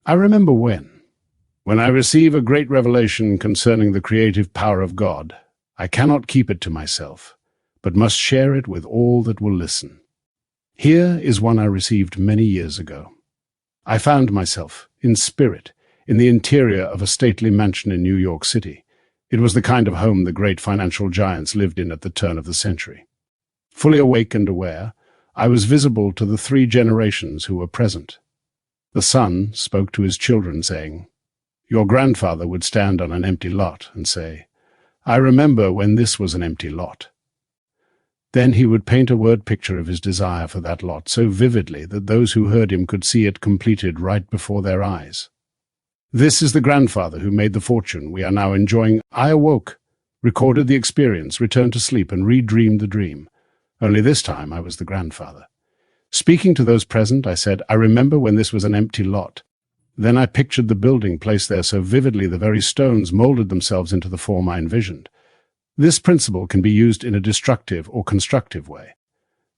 I remember when I receive a great revelation concerning the creative power of God, I cannot keep it to myself, but must share it with all that will listen. Here is one I received many years ago. I found myself, in spirit, in the interior of a stately mansion in New York City. It was the kind of home the great financial giants lived in at the turn of the century. Fully awake and aware, I was visible to the 3 generations who were present. The son spoke to his children, saying, "Your grandfather would stand on an empty lot and say, 'I remember when this was an empty lot.' Then he would paint a word picture of his desire for that lot so vividly that those who heard him could see it completed right before their eyes. This is the grandfather who made the fortune we are now enjoying. I awoke, recorded the experience, returned to sleep, and redreamed the dream. Only this time I was the grandfather. Speaking to those present, I said, 'I remember when this was an empty lot.' Then I pictured the building placed there so vividly the very stones molded themselves into the form I envisioned. This principle can be used in a destructive or constructive way.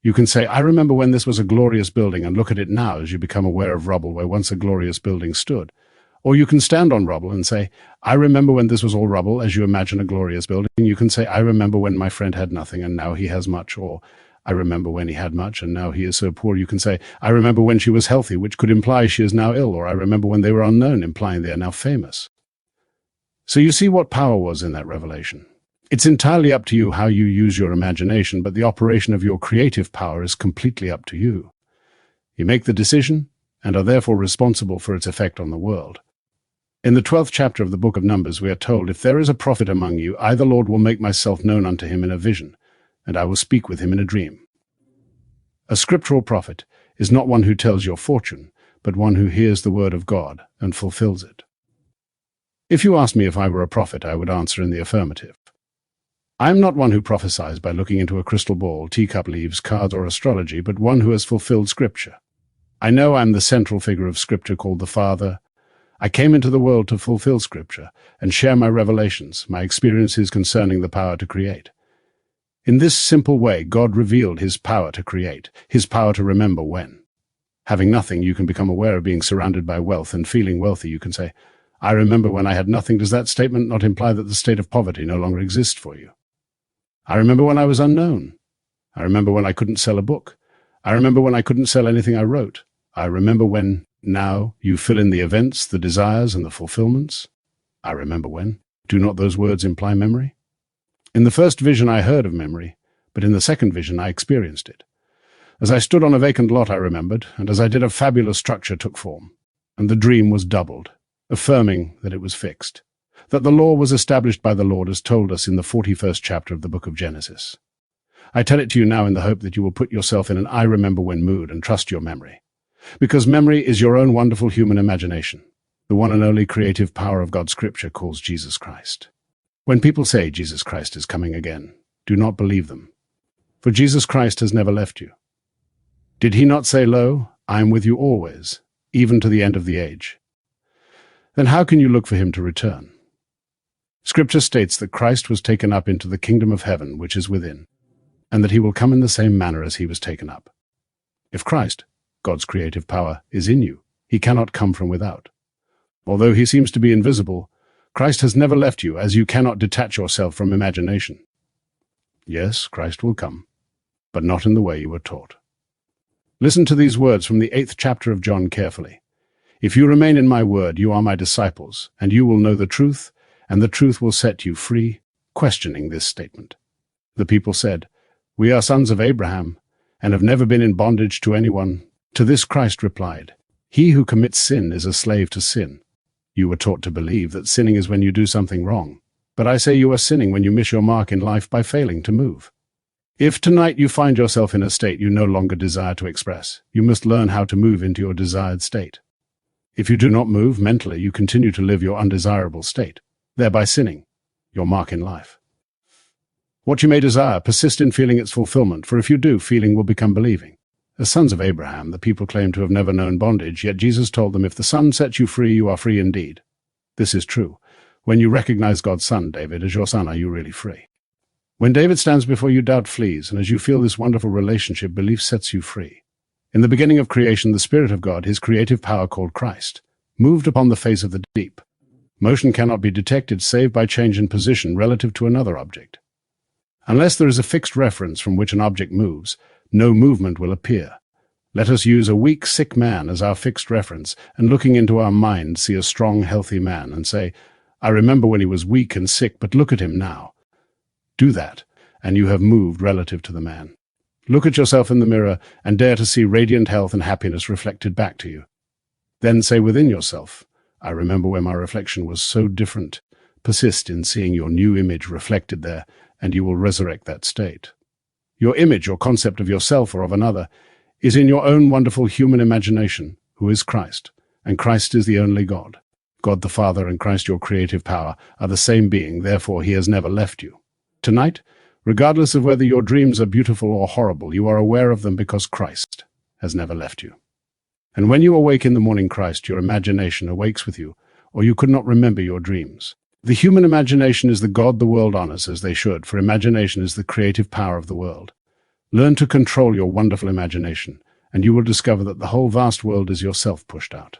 You can say, 'I remember when this was a glorious building,' and look at it now as you become aware of rubble where once a glorious building stood. Or you can stand on rubble and say, 'I remember when this was all rubble,' as you imagine a glorious building. You can say, 'I remember when my friend had nothing and now he has much,' or 'I remember when he had much and now he is so poor.' You can say, 'I remember when she was healthy,' which could imply she is now ill, or 'I remember when they were unknown,' implying they are now famous. So you see what power was in that revelation. It's entirely up to you how you use your imagination, but the operation of your creative power is completely up to you. You make the decision and are therefore responsible for its effect on the world. In the 12th chapter of the book of Numbers, we are told, "If there is a prophet among you, I, the Lord, will make myself known unto him in a vision, and I will speak with him in a dream." A scriptural prophet is not one who tells your fortune, but one who hears the word of God and fulfills it. If you asked me if I were a prophet, I would answer in the affirmative. I am not one who prophesies by looking into a crystal ball, teacup leaves, cards, or astrology, but one who has fulfilled Scripture. I know I am the central figure of Scripture called the Father. I came into the world to fulfill Scripture and share my revelations, my experiences concerning the power to create. In this simple way, God revealed his power to create, his power to remember when. Having nothing, you can become aware of being surrounded by wealth, and feeling wealthy, you can say, "I remember when I had nothing." Does that statement not imply that the state of poverty no longer exists for you? I remember when I was unknown. I remember when I couldn't sell a book. I remember when I couldn't sell anything I wrote. I remember when. Now you fill in the events, the desires, and the fulfillments. I remember when. Do not those words imply memory? In the first vision I heard of memory, but in the second vision I experienced it. As I stood on a vacant lot I remembered, and as I did a fabulous structure took form, and the dream was doubled, affirming that it was fixed, that the law was established by the Lord as told us in the 41st chapter of the book of Genesis. I tell it to you now in the hope that you will put yourself in an I remember when mood and trust your memory. Because memory is your own wonderful human imagination, the one and only creative power of God's Scripture calls Jesus Christ. When people say Jesus Christ is coming again, do not believe them, for Jesus Christ has never left you. Did he not say, "Lo, I am with you always, even to the end of the age"? Then how can you look for him to return? Scripture states that Christ was taken up into the kingdom of heaven which is within, and that he will come in the same manner as he was taken up. If Christ, God's creative power, is in you, he cannot come from without. Although he seems to be invisible, Christ has never left you, as you cannot detach yourself from imagination. Yes, Christ will come, but not in the way you were taught. Listen to these words from the 8th chapter of John carefully. "If you remain in my word, you are my disciples, and you will know the truth, and the truth will set you free," questioning this statement. The people said, "We are sons of Abraham, and have never been in bondage to anyone." To this Christ replied, "He who commits sin is a slave to sin. You were taught to believe that sinning is when you do something wrong, but I say you are sinning when you miss your mark in life by failing to move. If tonight you find yourself in a state you no longer desire to express, you must learn how to move into your desired state. If you do not move mentally, you continue to live your undesirable state, thereby sinning your mark in life. What you may desire, persist in feeling its fulfillment, for if you do, feeling will become believing. As sons of Abraham, the people claim to have never known bondage, yet Jesus told them, if the Son sets you free, you are free indeed. This is true. When you recognize God's Son, David, as your son, are you really free? When David stands before you, doubt flees, and as you feel this wonderful relationship, belief sets you free. In the beginning of creation, the Spirit of God, his creative power called Christ, moved upon the face of the deep. Motion cannot be detected save by change in position relative to another object. Unless there is a fixed reference from which an object moves, no movement will appear. Let us use a weak, sick man as our fixed reference, and looking into our mind see a strong, healthy man, and say, I remember when he was weak and sick, but look at him now. Do that, and you have moved relative to the man. Look at yourself in the mirror and dare to see radiant health and happiness reflected back to you. Then say within yourself, I remember when my reflection was so different. Persist in seeing your new image reflected there, and you will resurrect that state. Your image or concept of yourself or of another is in your own wonderful human imagination, who is Christ, and Christ is the only God. God the Father and Christ your creative power are the same being, therefore he has never left you. Tonight, regardless of whether your dreams are beautiful or horrible, you are aware of them because Christ has never left you. And when you awake in the morning, Christ, your imagination awakes with you, or you could not remember your dreams. The human imagination is the God the world honors, as they should, for imagination is the creative power of the world. Learn to control your wonderful imagination, and you will discover that the whole vast world is yourself pushed out.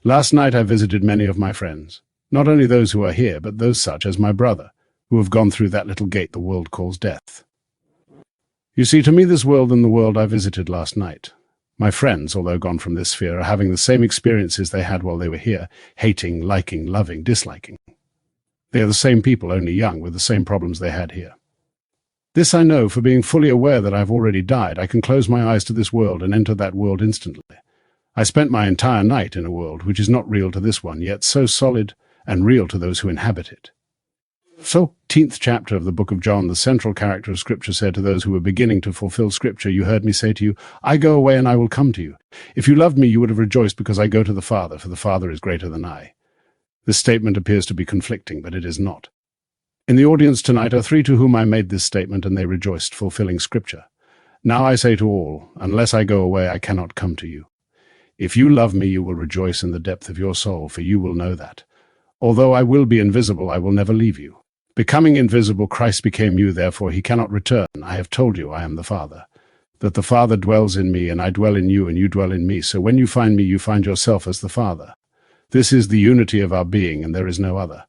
Last night I visited many of my friends, not only those who are here, but those such as my brother, who have gone through that little gate the world calls death. You see, to me this world and the world I visited last night. My friends, although gone from this sphere, are having the same experiences they had while they were here, hating, liking, loving, disliking. They are the same people, only young, with the same problems they had here. This I know, for being fully aware that I have already died, I can close my eyes to this world and enter that world instantly. I spent my entire night in a world which is not real to this one, yet so solid and real to those who inhabit it. 14th chapter of the book of John, the central character of Scripture said to those who were beginning to fulfill Scripture, you heard me say to you, I go away and I will come to you. If you loved me, you would have rejoiced because I go to the Father, for the Father is greater than I. This statement appears to be conflicting, but it is not. In the audience tonight are 3 to whom I made this statement, and they rejoiced, fulfilling Scripture. Now I say to all, unless I go away, I cannot come to you. If you love me, you will rejoice in the depth of your soul, for you will know that. Although I will be invisible, I will never leave you. Becoming invisible, Christ became you, therefore he cannot return. I have told you I am the Father, that the Father dwells in me, and I dwell in you, and you dwell in me. So when you find me, you find yourself as the Father. This is the unity of our being, and there is no other.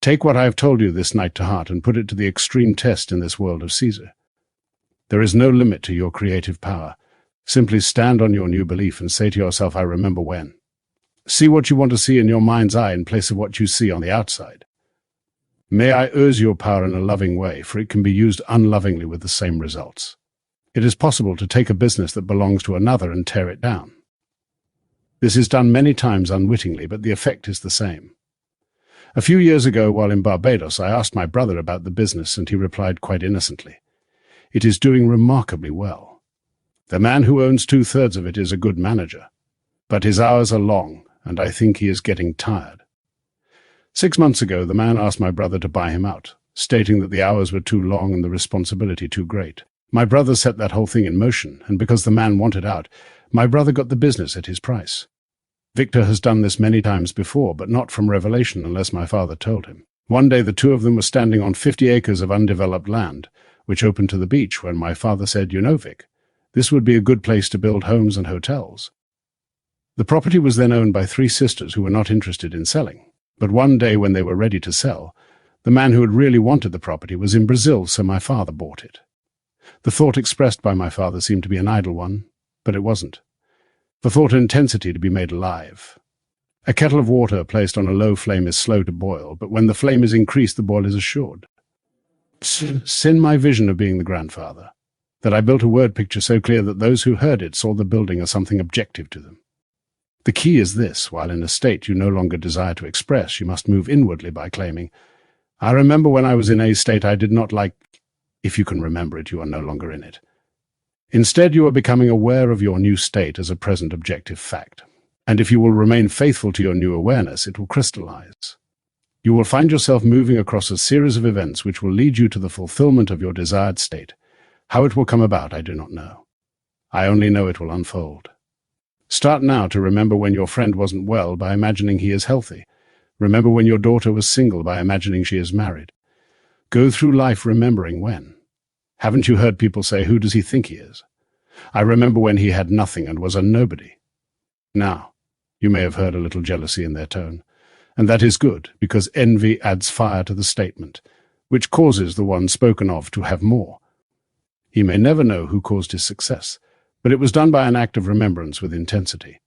Take what I have told you this night to heart, and put it to the extreme test in this world of Caesar. There is no limit to your creative power. Simply stand on your new belief and say to yourself, I remember when. See what you want to see in your mind's eye in place of what you see on the outside. May I urge your power in a loving way, for it can be used unlovingly with the same results. It is possible to take a business that belongs to another and tear it down. This is done many times unwittingly, but the effect is the same. A few years ago, while in Barbados, I asked my brother about the business, and he replied quite innocently, It is doing remarkably well. The man who owns 2/3 of it is a good manager, but his hours are long, and I think he is getting tired. 6 months ago, the man asked my brother to buy him out, stating that the hours were too long and the responsibility too great. My brother set that whole thing in motion, and because the man wanted out, my brother got the business at his price. Victor has done this many times before, but not from revelation unless my father told him. One day the two of them were standing on 50 acres of undeveloped land, which opened to the beach, when my father said, You know, Vic, this would be a good place to build homes and hotels. The property was then owned by 3 sisters who were not interested in selling. But one day when they were ready to sell, the man who had really wanted the property was in Brazil, so my father bought it. The thought expressed by my father seemed to be an idle one, but it wasn't. The thought intensity to be made alive. A kettle of water placed on a low flame is slow to boil, but when the flame is increased, the boil is assured. Sin my vision of being the grandfather, that I built a word picture so clear that those who heard it saw the building as something objective to them. The key is this: while in a state you no longer desire to express, you must move inwardly by claiming, I remember when I was in a state I did not like. If you can remember it, you are no longer in it. Instead, you are becoming aware of your new state as a present objective fact. And if you will remain faithful to your new awareness, it will crystallize. You will find yourself moving across a series of events which will lead you to the fulfillment of your desired state. How it will come about, I do not know. I only know it will unfold. Start now to remember when your friend wasn't well by imagining he is healthy. Remember when your daughter was single by imagining she is married. Go through life remembering when. Haven't you heard people say, who does he think he is? I remember when he had nothing and was a nobody. Now, You may have heard a little jealousy in their tone. And that is good, because envy adds fire to the statement, which causes the one spoken of to have more. He may never know who caused his success, but it was done by an act of remembrance with intensity.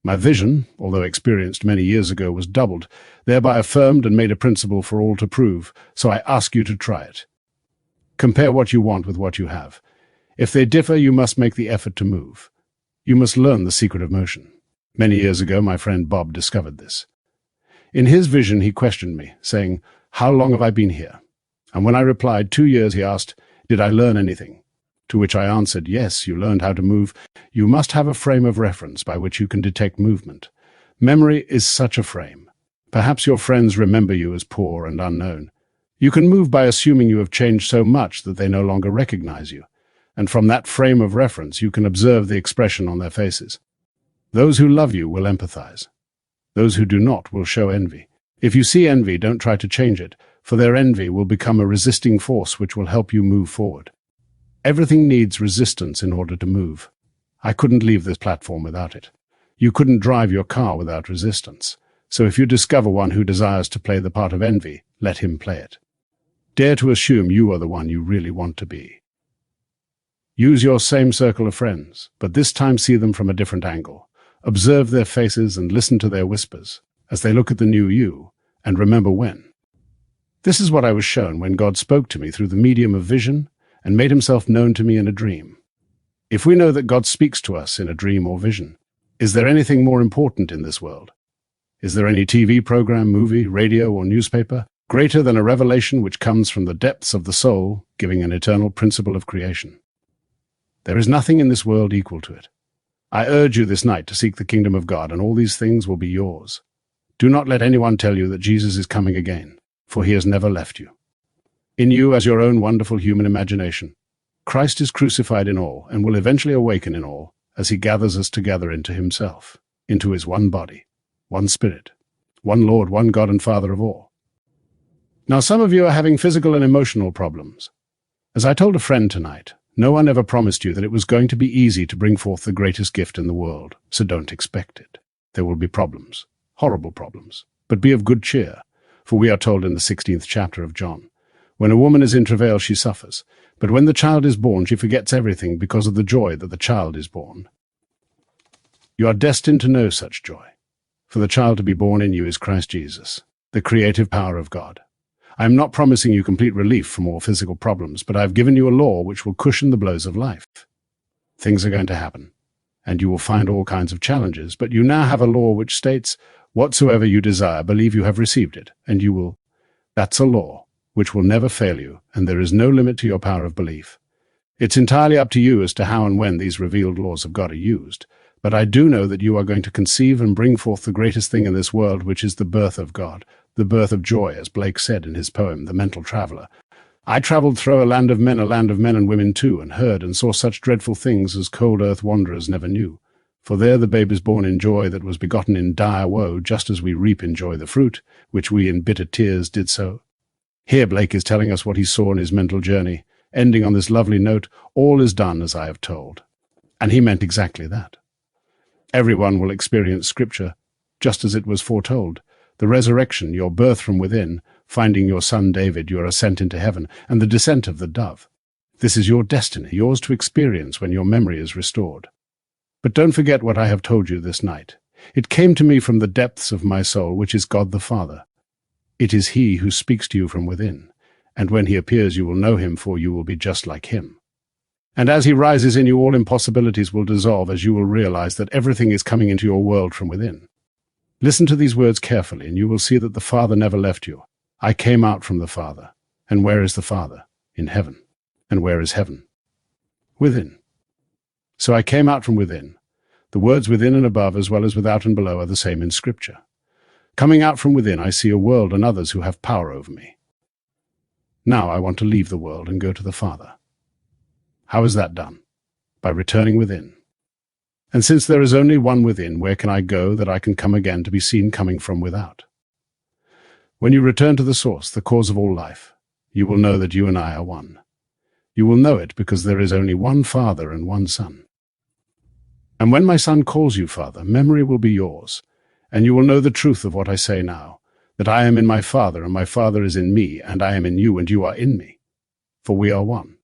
My vision, although experienced many years ago, was doubled, thereby affirmed and made a principle for all to prove, so I ask you to try it. Compare what you want with what you have. If they differ, you must make the effort to move. You must learn the secret of motion. Many years ago, my friend Bob discovered this. In his vision, he questioned me, saying, "How long have I been here?" And when I replied, 2 years, he asked, "Did I learn anything?" To which I answered, "Yes, you learned how to move. You must have a frame of reference by which you can detect movement. Memory is such a frame. Perhaps your friends remember you as poor and unknown. You can move by assuming you have changed so much that they no longer recognize you. And from that frame of reference, you can observe the expression on their faces. Those who love you will empathize. Those who do not will show envy. If you see envy, don't try to change it, for their envy will become a resisting force which will help you move forward. Everything needs resistance in order to move. I couldn't leave this platform without it. You couldn't drive your car without resistance. So if you discover one who desires to play the part of envy, let him play it. Dare to assume you are the one you really want to be. Use your same circle of friends, but this time see them from a different angle. Observe their faces and listen to their whispers as they look at the new you, and remember when. This is what I was shown when God spoke to me through the medium of vision and made himself known to me in a dream. If we know that God speaks to us in a dream or vision, is there anything more important in this world? Is there any TV program, movie, radio, or newspaper greater than a revelation which comes from the depths of the soul, giving an eternal principle of creation? There is nothing in this world equal to it. I urge you this night to seek the kingdom of God, and all these things will be yours. Do not let anyone tell you that Jesus is coming again, for he has never left you. In you, as your own wonderful human imagination, Christ is crucified in all and will eventually awaken in all as he gathers us together into himself, into his one body, one spirit, one Lord, one God and Father of all. Now some of you are having physical and emotional problems. As I told a friend tonight, no one ever promised you that it was going to be easy to bring forth the greatest gift in the world, so don't expect it. There will be problems, horrible problems, but be of good cheer, for we are told in the 16th chapter of John, when a woman is in travail, she suffers, but when the child is born, she forgets everything because of the joy that the child is born. You are destined to know such joy, for the child to be born in you is Christ Jesus, the creative power of God. I am not promising you complete relief from all physical problems, but I have given you a law which will cushion the blows of life. Things are going to happen, and you will find all kinds of challenges, but you now have a law which states, whatsoever you desire, believe you have received it, and you will. That's a law which will never fail you, and there is no limit to your power of belief. It's entirely up to you as to how and when these revealed laws of God are used, but I do know that you are going to conceive and bring forth the greatest thing in this world, which is the birth of God, the birth of joy, as Blake said in his poem, The Mental Traveller. I travelled through a land of men and women too, and heard and saw such dreadful things as cold earth wanderers never knew. For there the babe is born in joy that was begotten in dire woe, just as we reap in joy the fruit, which we in bitter tears did sow. Here Blake is telling us what he saw in his mental journey, ending on this lovely note, all is done as I have told. And he meant exactly that. Everyone will experience Scripture just as it was foretold. The resurrection, your birth from within, finding your son David, your ascent into heaven, and the descent of the dove. This is your destiny, yours to experience when your memory is restored. But don't forget what I have told you this night. It came to me from the depths of my soul, which is God the Father. It is he who speaks to you from within, and when he appears you will know him, for you will be just like him. And as he rises in you, all impossibilities will dissolve, as you will realize that everything is coming into your world from within. Listen to these words carefully, and you will see that the Father never left you. I came out from the Father. And where is the Father? In heaven. And where is heaven? Within. So I came out from within. The words within and above, as well as without and below, are the same in Scripture. Coming out from within, I see a world and others who have power over me. Now I want to leave the world and go to the Father. How is that done? By returning within. And since there is only one within, where can I go that I can come again to be seen coming from without? When you return to the source, the cause of all life, you will know that you and I are one. You will know it because there is only one Father and one Son. And when my son calls you Father, memory will be yours, and you will know the truth of what I say now, that I am in my Father, and my Father is in me, and I am in you, and you are in me, for we are one.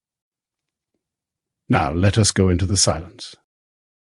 Now let us go into the silence.